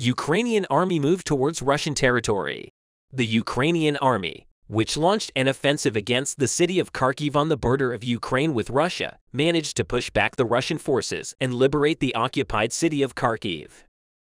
Ukrainian army moved towards Russian territory. The Ukrainian army, which launched an offensive against the city of Kharkiv on the border of Ukraine with Russia, managed to push back the Russian forces and liberate the occupied city of Kharkiv.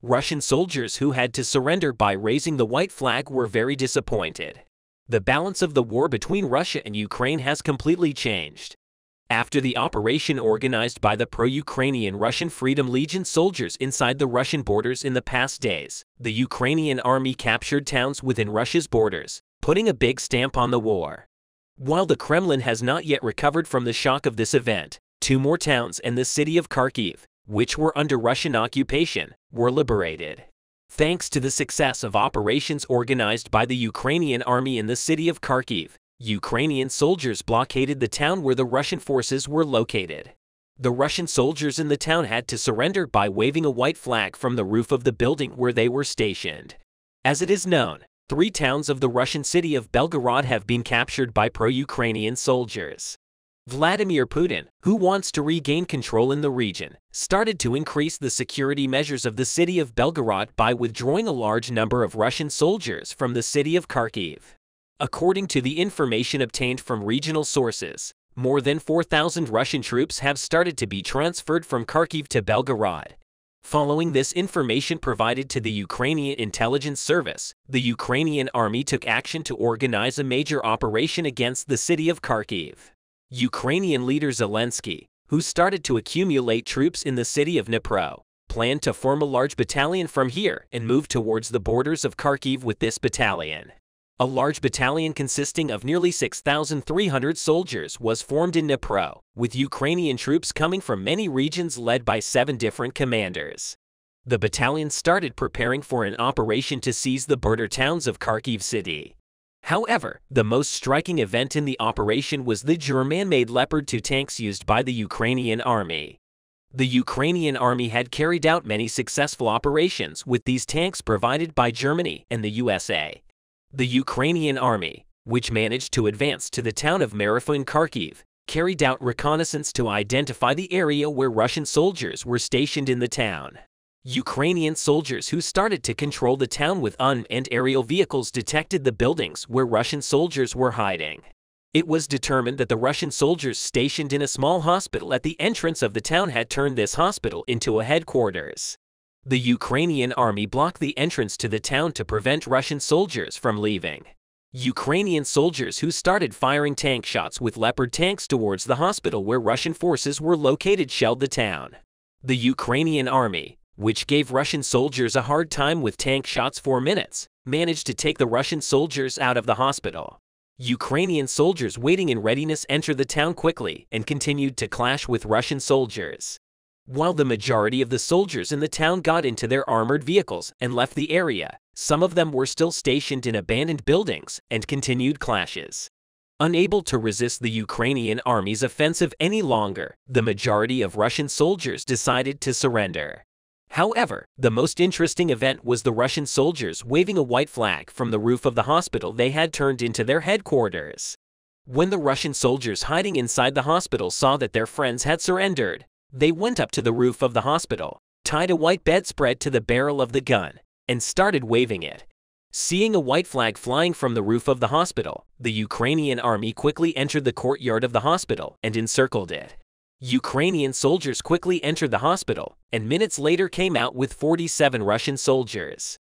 Russian soldiers who had to surrender by raising the white flag were very disappointed. The balance of the war between Russia and Ukraine has completely changed. After the operation organized by the pro-Ukrainian Russian Freedom Legion soldiers inside the Russian borders in the past days, the Ukrainian army captured towns within Russia's borders, putting a big stamp on the war. While the Kremlin has not yet recovered from the shock of this event, 2 more towns and the city of Kharkiv, which were under Russian occupation, were liberated. Thanks to the success of operations organized by the Ukrainian army in the city of Kharkiv, Ukrainian soldiers blockaded the town where the Russian forces were located. The Russian soldiers in the town had to surrender by waving a white flag from the roof of the building where they were stationed. As it is known, 3 towns of the Russian city of Belgorod have been captured by pro-Ukrainian soldiers. Vladimir Putin, who wants to regain control in the region, started to increase the security measures of the city of Belgorod by withdrawing a large number of Russian soldiers from the city of Kharkiv. According to the information obtained from regional sources, more than 4,000 Russian troops have started to be transferred from Kharkiv to Belgorod. Following this information provided to the Ukrainian intelligence service, the Ukrainian army took action to organize a major operation against the city of Kharkiv. Ukrainian leader Zelensky, who started to accumulate troops in the city of Dnipro, planned to form a large battalion from here and move towards the borders of Kharkiv with this battalion. A large battalion consisting of nearly 6,300 soldiers was formed in Dnipro, with Ukrainian troops coming from many regions led by 7 different commanders. The battalion started preparing for an operation to seize the border towns of Kharkiv city. However, the most striking event in the operation was the German-made Leopard 2 tanks used by the Ukrainian army. The Ukrainian army had carried out many successful operations with these tanks provided by Germany and the USA. The Ukrainian army, which managed to advance to the town of Mariupol in Kharkiv, carried out reconnaissance to identify the area where Russian soldiers were stationed in the town. Ukrainian soldiers who started to control the town with unmanned aerial vehicles detected the buildings where Russian soldiers were hiding. It was determined that the Russian soldiers stationed in a small hospital at the entrance of the town had turned this hospital into a headquarters. The Ukrainian army blocked the entrance to the town to prevent Russian soldiers from leaving. Ukrainian soldiers who started firing tank shots with Leopard tanks towards the hospital where Russian forces were located shelled the town. The Ukrainian army, which gave Russian soldiers a hard time with tank shots for minutes, managed to take the Russian soldiers out of the hospital. Ukrainian soldiers waiting in readiness entered the town quickly and continued to clash with Russian soldiers. While the majority of the soldiers in the town got into their armored vehicles and left the area, some of them were still stationed in abandoned buildings and continued clashes. Unable to resist the Ukrainian army's offensive any longer, the majority of Russian soldiers decided to surrender. However, the most interesting event was the Russian soldiers waving a white flag from the roof of the hospital they had turned into their headquarters. When the Russian soldiers hiding inside the hospital saw that their friends had surrendered, they went up to the roof of the hospital, tied a white bedspread to the barrel of the gun, and started waving it. Seeing a white flag flying from the roof of the hospital, the Ukrainian army quickly entered the courtyard of the hospital and encircled it. Ukrainian soldiers quickly entered the hospital, and minutes later came out with 47 Russian soldiers.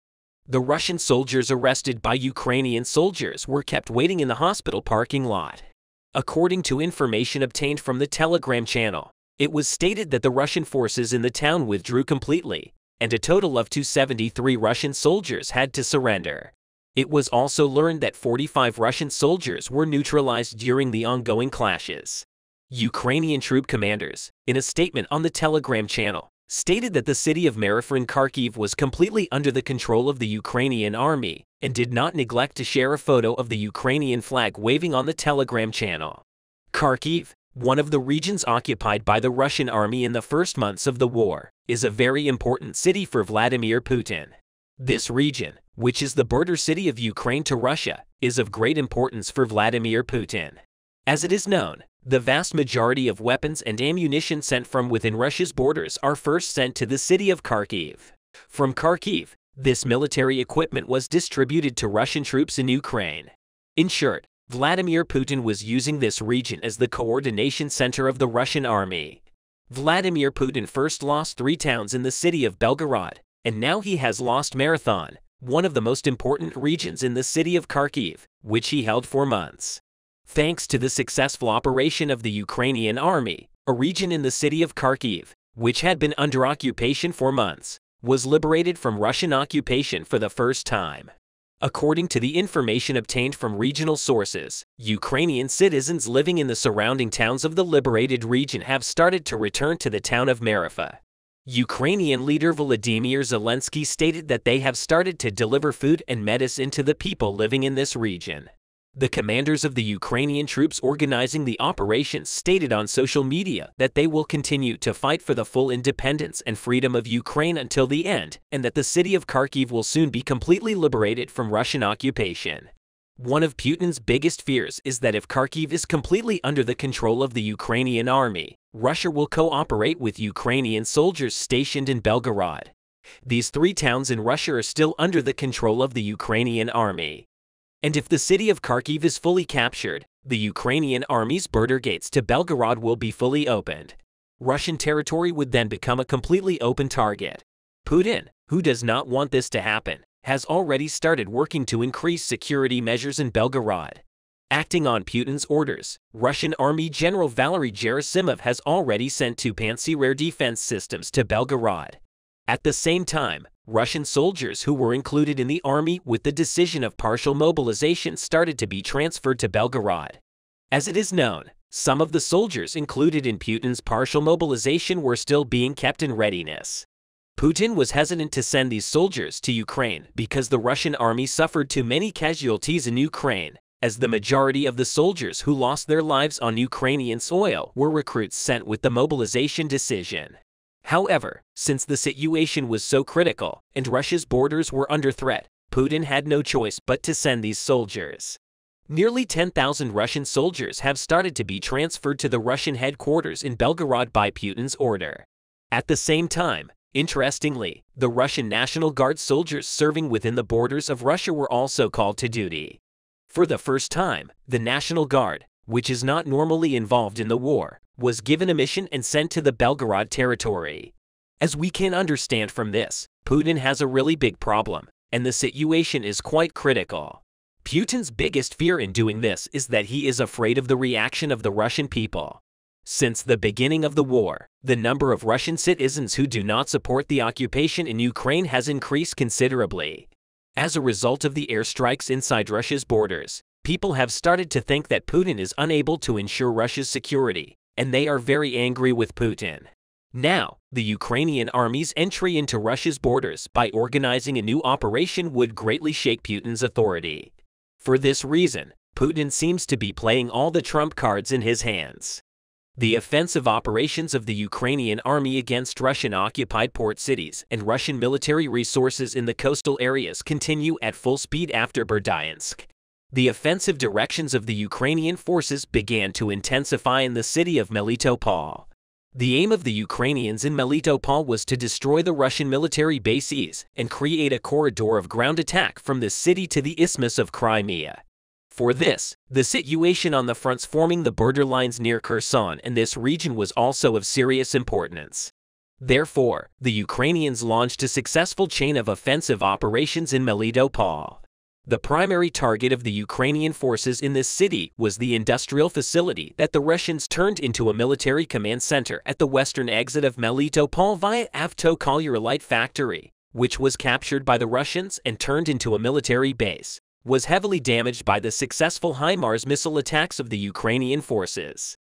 The Russian soldiers arrested by Ukrainian soldiers were kept waiting in the hospital parking lot. According to information obtained from the Telegram channel, it was stated that the Russian forces in the town withdrew completely, and a total of 273 Russian soldiers had to surrender. It was also learned that 45 Russian soldiers were neutralized during the ongoing clashes. Ukrainian troop commanders, in a statement on the Telegram channel, stated that the city of Mariupol in Kharkiv was completely under the control of the Ukrainian army and did not neglect to share a photo of the Ukrainian flag waving on the Telegram channel. Kharkiv, one of the regions occupied by the Russian army in the first months of the war, is a very important city for Vladimir Putin. This region, which is the border city of Ukraine to Russia, is of great importance for Vladimir Putin. As it is known, the vast majority of weapons and ammunition sent from within Russia's borders are first sent to the city of Kharkiv. From Kharkiv, This military equipment was distributed to Russian troops in Ukraine. In short, Vladimir Putin was using this region as the coordination center of the Russian army. Vladimir Putin first lost 3 towns in the city of Belgorod, and now he has lost Marathon, one of the most important regions in the city of Kharkiv, which he held for months. Thanks to the successful operation of the Ukrainian army, a region in the city of Kharkiv, which had been under occupation for months, was liberated from Russian occupation for the first time. According to the information obtained from regional sources, Ukrainian citizens living in the surrounding towns of the liberated region have started to return to the town of Mariupol. Ukrainian leader Volodymyr Zelensky stated that they have started to deliver food and medicine to the people living in this region. The commanders of the Ukrainian troops organizing the operations stated on social media that they will continue to fight for the full independence and freedom of Ukraine until the end, and that the city of Kharkiv will soon be completely liberated from Russian occupation. One of Putin's biggest fears is that if Kharkiv is completely under the control of the Ukrainian army, Russia will cooperate with Ukrainian soldiers stationed in Belgorod. These 3 towns in Russia are still under the control of the Ukrainian army. And if the city of Kharkiv is fully captured, the Ukrainian army's border gates to Belgorod will be fully opened. Russian territory would then become a completely open target. Putin, who does not want this to happen, has already started working to increase security measures in Belgorod. Acting on Putin's orders, Russian Army General Valery Gerasimov has already sent 2 Pantsir defense systems to Belgorod. At the same time, Russian soldiers who were included in the army with the decision of partial mobilization started to be transferred to Belgorod. As it is known, some of the soldiers included in Putin's partial mobilization were still being kept in readiness. Putin was hesitant to send these soldiers to Ukraine because the Russian army suffered too many casualties in Ukraine, as the majority of the soldiers who lost their lives on Ukrainian soil were recruits sent with the mobilization decision. However, since the situation was so critical and Russia's borders were under threat, Putin had no choice but to send these soldiers. Nearly 10,000 Russian soldiers have started to be transferred to the Russian headquarters in Belgorod by Putin's order. At the same time, interestingly, the Russian National Guard soldiers serving within the borders of Russia were also called to duty. For the first time, the National Guard, which is not normally involved in the war, was given a mission and sent to the Belgorod territory. As we can understand from this, Putin has a really big problem, and the situation is quite critical. Putin's biggest fear in doing this is that he is afraid of the reaction of the Russian people. Since the beginning of the war, the number of Russian citizens who do not support the occupation in Ukraine has increased considerably. As a result of the airstrikes inside Russia's borders, people have started to think that Putin is unable to ensure Russia's security, and they are very angry with Putin. Now, the Ukrainian army's entry into Russia's borders by organizing a new operation would greatly shake Putin's authority. For this reason, Putin seems to be playing all the trump cards in his hands. The offensive operations of the Ukrainian army against Russian-occupied port cities and Russian military resources in the coastal areas continue at full speed after Berdyansk. The offensive directions of the Ukrainian forces began to intensify in the city of Melitopol. The aim of the Ukrainians in Melitopol was to destroy the Russian military bases and create a corridor of ground attack from the city to the Isthmus of Crimea. For this, the situation on the fronts forming the borderlines near Kherson and this region was also of serious importance. Therefore, the Ukrainians launched a successful chain of offensive operations in Melitopol. The primary target of the Ukrainian forces in this city was the industrial facility that the Russians turned into a military command center at the western exit of Melitopol via Avtokolyer Light Factory, which was captured by the Russians and turned into a military base, was heavily damaged by the successful HIMARS missile attacks of the Ukrainian forces.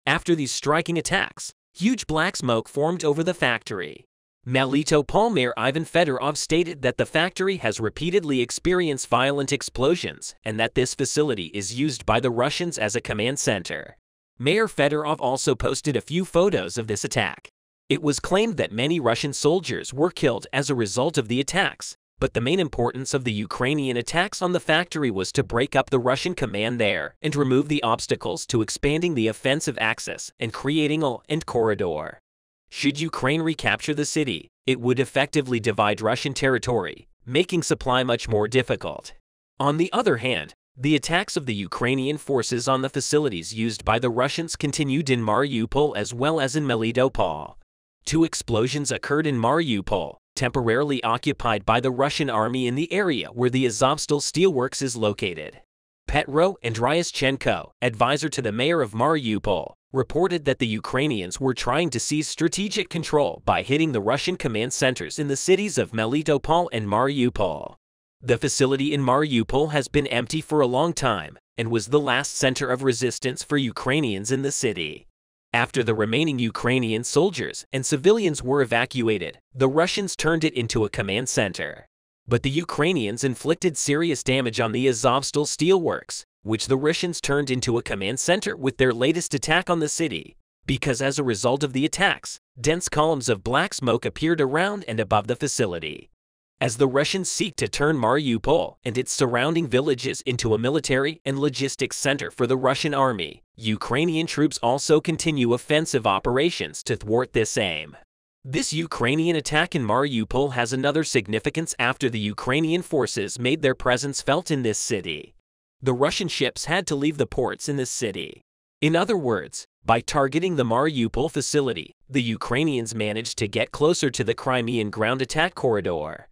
After these striking attacks, huge black smoke formed over the factory. Melitopol Mayor Ivan Fedorov stated that the factory has repeatedly experienced violent explosions and that this facility is used by the Russians as a command center. Mayor Fedorov also posted a few photos of this attack. It was claimed that many Russian soldiers were killed as a result of the attacks, but the main importance of the Ukrainian attacks on the factory was to break up the Russian command there and remove the obstacles to expanding the offensive axis and creating a land corridor. Should Ukraine recapture the city, it would effectively divide Russian territory, making supply much more difficult. On the other hand, the attacks of the Ukrainian forces on the facilities used by the Russians continued in Mariupol as well as in Melitopol. 2 explosions occurred in Mariupol, temporarily occupied by the Russian army in the area where the Azovstal steelworks is located. Petro Andriaschenko, advisor to the mayor of Mariupol, reported that the Ukrainians were trying to seize strategic control by hitting the Russian command centers in the cities of Melitopol and Mariupol. The facility in Mariupol has been empty for a long time and was the last center of resistance for Ukrainians in the city. After the remaining Ukrainian soldiers and civilians were evacuated, the Russians turned it into a command center. But the Ukrainians inflicted serious damage on the Azovstal steelworks, which the Russians turned into a command center with their latest attack on the city, because as a result of the attacks, dense columns of black smoke appeared around and above the facility. As the Russians seek to turn Mariupol and its surrounding villages into a military and logistics center for the Russian army, Ukrainian troops also continue offensive operations to thwart this aim. This Ukrainian attack in Mariupol has another significance after the Ukrainian forces made their presence felt in this city. The Russian ships had to leave the ports in this city. In other words, by targeting the Mariupol facility, the Ukrainians managed to get closer to the Crimean ground attack corridor.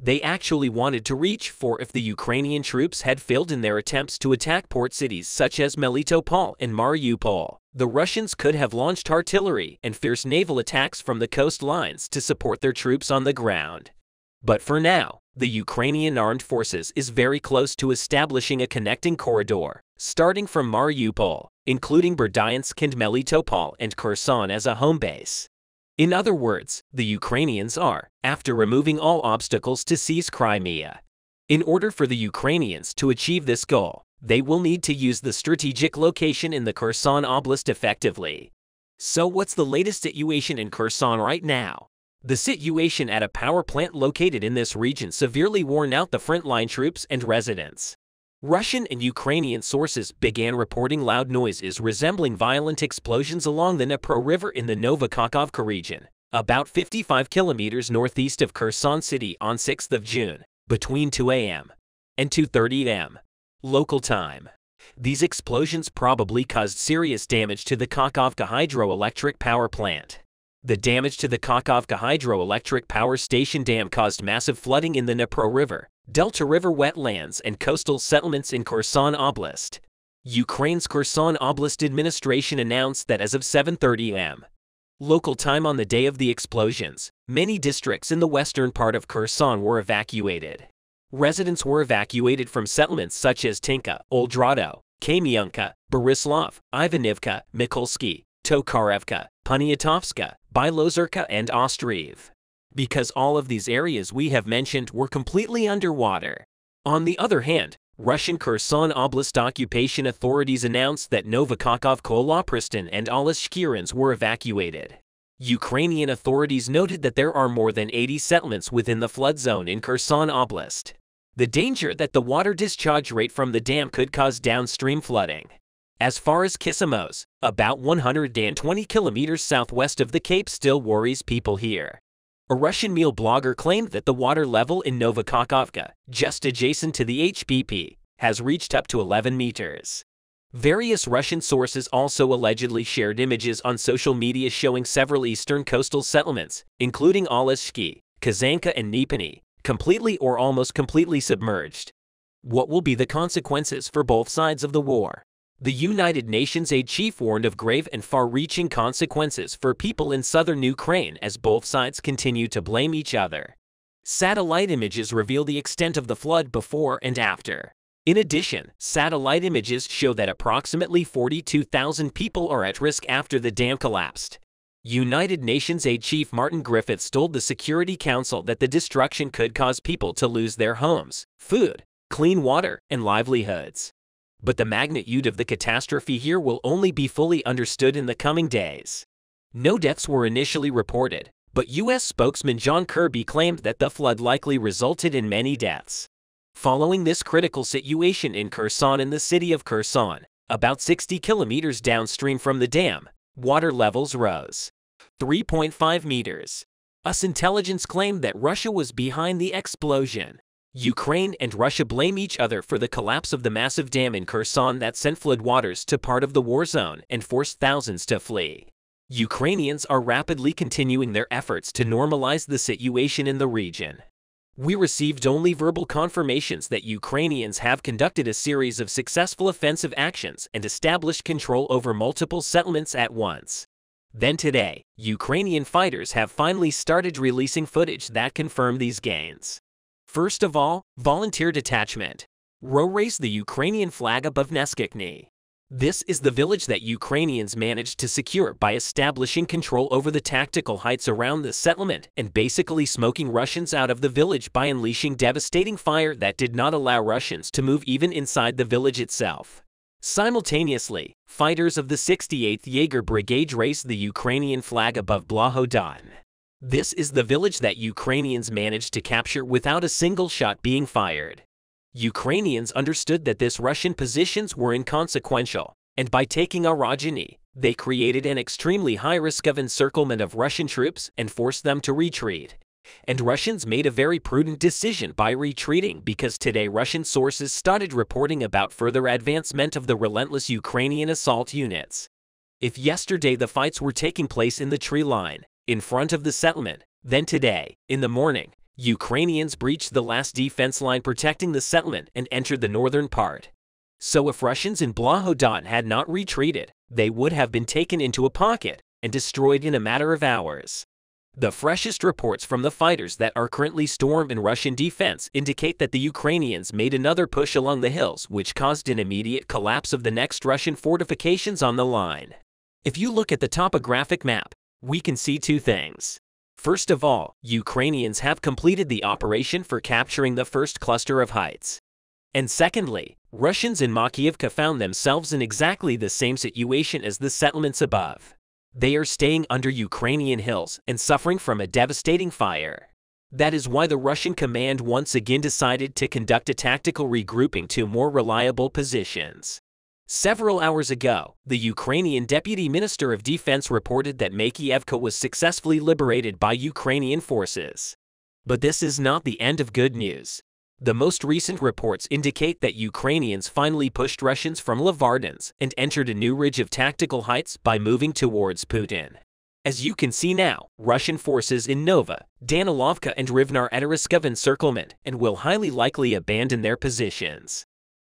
They actually wanted to reach for if the Ukrainian troops had failed in their attempts to attack port cities such as Melitopol and Mariupol. The Russians could have launched artillery and fierce naval attacks from the coastlines to support their troops on the ground. But for now, the Ukrainian armed forces is very close to establishing a connecting corridor, starting from Mariupol, including Berdyansk and Melitopol and Kherson as a home base. In other words, the Ukrainians are, after removing all obstacles to seize Crimea. In order for the Ukrainians to achieve this goal, they will need to use the strategic location in the Kherson Oblast effectively. So what's the latest situation in Kherson right now? The situation at a power plant located in this region severely worn out the frontline troops and residents. Russian and Ukrainian sources began reporting loud noises resembling violent explosions along the Dnipro River in the Novokakhovka region, about 55 kilometers northeast of Kherson City on 6th of June, between 2 a.m. and 2:30 a.m. local time. These explosions probably caused serious damage to the Kakhovka hydroelectric power plant. The damage to the Kakhovka hydroelectric power station dam caused massive flooding in the Dnipro River, Delta River wetlands, and coastal settlements in Kherson Oblast. Ukraine's Kherson Oblast administration announced that as of 7:30 a.m. local time on the day of the explosions, many districts in the western part of Kherson were evacuated. Residents were evacuated from settlements such as Tinka, Oldrado, Kamyanka, Borislav, Ivanivka, Mikulski, Tokarevka, Poniatovska, Bilozerka, and Ostriv. Because all of these areas we have mentioned were completely underwater. On the other hand, Russian Kherson Oblast occupation authorities announced that Novokakhovka, Kolopristan, and Alashkirins were evacuated. Ukrainian authorities noted that there are more than 80 settlements within the flood zone in Kherson Oblast. The danger that the water discharge rate from the dam could cause downstream flooding. As far as Kisamos, about 120 kilometers southwest of the Cape, still worries people here. A Russian meal blogger claimed that the water level in Novokakhovka, just adjacent to the HPP, has reached up to 11 meters. Various Russian sources also allegedly shared images on social media showing several eastern coastal settlements, including Alashki, Kazanka, and Nipony, completely or almost completely submerged. What will be the consequences for both sides of the war? The United Nations aid chief warned of grave and far-reaching consequences for people in southern Ukraine as both sides continue to blame each other. Satellite images reveal the extent of the flood before and after. In addition, satellite images show that approximately 42,000 people are at risk after the dam collapsed. United Nations aid chief Martin Griffiths told the Security Council that the destruction could cause people to lose their homes, food, clean water, and livelihoods. But the magnitude of the catastrophe here will only be fully understood in the coming days. No deaths were initially reported, but U.S. spokesman John Kirby claimed that the flood likely resulted in many deaths. Following this critical situation in Kherson in the city of Kherson, about 60 kilometers downstream from the dam, water levels rose 3.5 meters. US intelligence claimed that Russia was behind the explosion. Ukraine and Russia blame each other for the collapse of the massive dam in Kherson that sent floodwaters to part of the war zone and forced thousands to flee. Ukrainians are rapidly continuing their efforts to normalize the situation in the region. We received only verbal confirmations that Ukrainians have conducted a series of successful offensive actions and established control over multiple settlements at once. Then today, Ukrainian fighters have finally started releasing footage that confirm these gains. First of all, volunteer detachment. RO raised the Ukrainian flag above Neskikny. This is the village that Ukrainians managed to secure by establishing control over the tactical heights around the settlement and basically smoking Russians out of the village by unleashing devastating fire that did not allow Russians to move even inside the village itself. Simultaneously, fighters of the 68th Jaeger Brigade raised the Ukrainian flag above Blahodan. This is the village that Ukrainians managed to capture without a single shot being fired. Ukrainians understood that these Russian positions were inconsequential, and by taking Arajani, they created an extremely high risk of encirclement of Russian troops and forced them to retreat. And Russians made a very prudent decision by retreating because today Russian sources started reporting about further advancement of the relentless Ukrainian assault units. If yesterday the fights were taking place in the tree line, in front of the settlement, then today, in the morning, Ukrainians breached the last defense line protecting the settlement and entered the northern part. So if Russians in Blahodan had not retreated, they would have been taken into a pocket and destroyed in a matter of hours. The freshest reports from the fighters that are currently stormed in Russian defense indicate that the Ukrainians made another push along the hills, which caused an immediate collapse of the next Russian fortifications on the line. If you look at the topographic map, we can see two things. First of all, Ukrainians have completed the operation for capturing the first cluster of heights. And secondly, Russians in Makiivka found themselves in exactly the same situation as the settlements above. They are staying under Ukrainian hills and suffering from a devastating fire. That is why the Russian command once again decided to conduct a tactical regrouping to more reliable positions. Several hours ago, the Ukrainian Deputy Minister of Defense reported that Makiivka was successfully liberated by Ukrainian forces. But this is not the end of good news. The most recent reports indicate that Ukrainians finally pushed Russians from Lavardins and entered a new ridge of tactical heights by moving towards Putin. As you can see now, Russian forces in Nova, Danilovka and Rivnar at a risk of encirclement and will highly likely abandon their positions.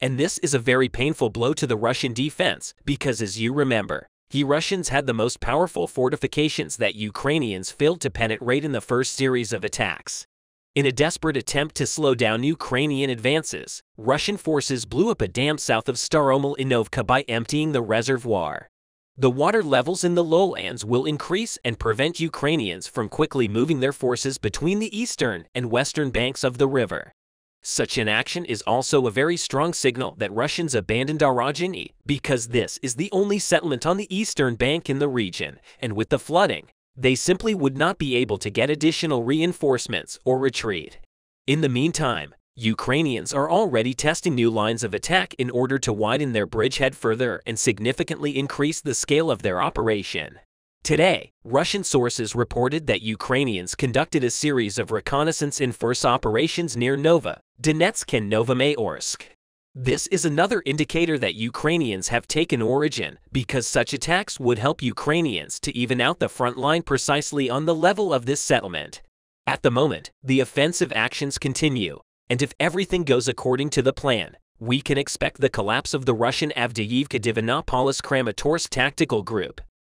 And this is a very painful blow to the Russian defense because, as you remember, Russians had the most powerful fortifications that Ukrainians failed to penetrate in the first series of attacks. In a desperate attempt to slow down Ukrainian advances, Russian forces blew up a dam south of Staromel in Novka by emptying the reservoir. The water levels in the lowlands will increase and prevent Ukrainians from quickly moving their forces between the eastern and western banks of the river. Such an action is also a very strong signal that Russians abandoned Arajani because this is the only settlement on the eastern bank in the region, and with the flooding, they simply would not be able to get additional reinforcements or retreat. In the meantime, Ukrainians are already testing new lines of attack in order to widen their bridgehead further and significantly increase the scale of their operation. Today, Russian sources reported that Ukrainians conducted a series of reconnaissance and force operations near Nova, Donetsk and Novomayorsk. This is another indicator that Ukrainians have taken origin because such attacks would help Ukrainians to even out the front line precisely on the level of this settlement. At the moment, the offensive actions continue, and if everything goes according to the plan, we can expect the collapse of the Russian Avdiivka-Divinopolis-Kramatorsk tactical group.